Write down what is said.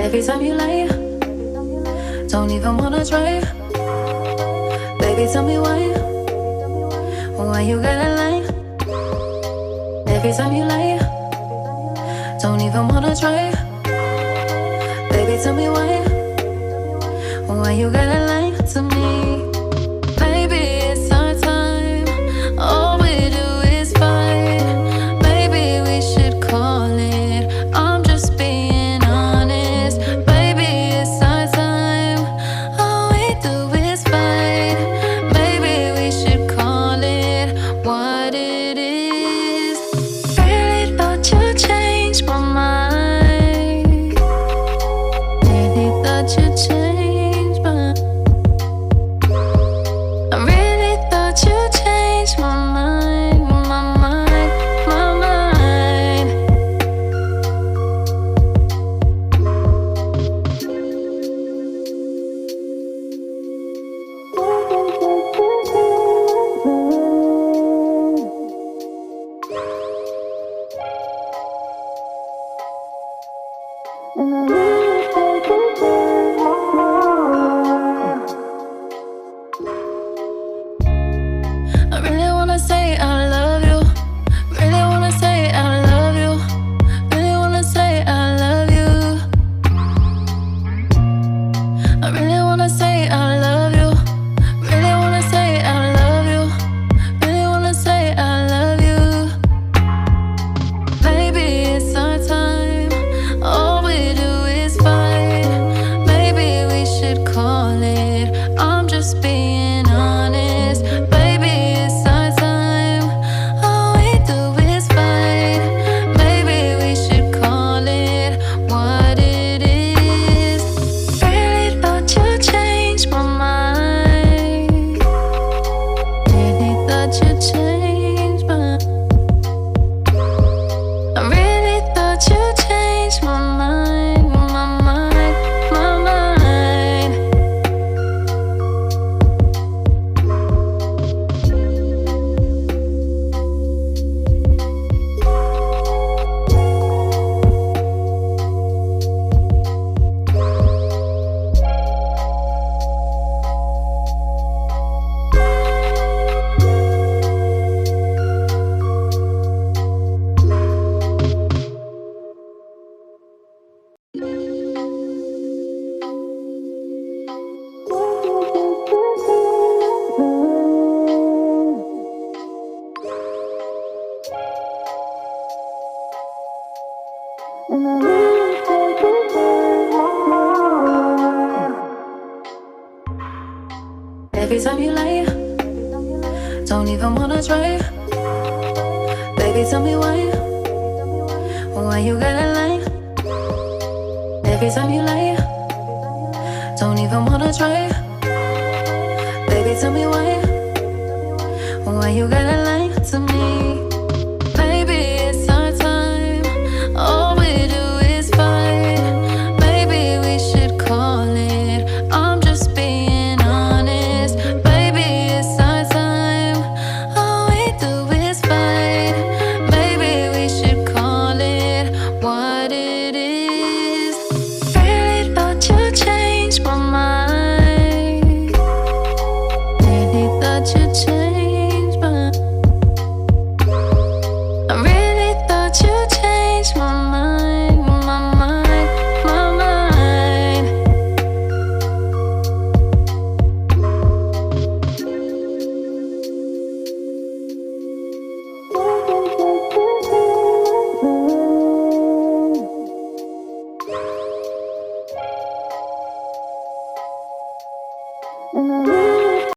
Every time you lie, don't even wanna try. Baby, tell me why you gotta lie. Every time you lie, don't even wanna try. Baby, tell me why you gotta lie to me. Baby, it's our time, all we do is fight. Maybe we should call it, I'm just being honest. Baby, it's our time, all we do is fight. Maybe we should call it what it is. Really thought you changed my mind. Really thought you changed my mind. I really thought you changed my mind, my mind, my mind. I really wanna say I love you. Really wanna say I love you. Really wanna say I love you. I really wanna say I love you. Really wanna say I love you. Really wanna say I love you. Baby, it's our time, all we do is fight. Maybe we should call it, I'm just being honest. Baby, it's our time, all we do is fight. Maybe we should call it what it is. Really thought you changed my mind. Really thought you changed my. I really thought you changed my mind, my mind, my mind. Every time you lie, don't even wanna try. Baby, tell me why you gotta lie. Every time you lie, don't even wanna try. Baby, tell me why you gotta lie.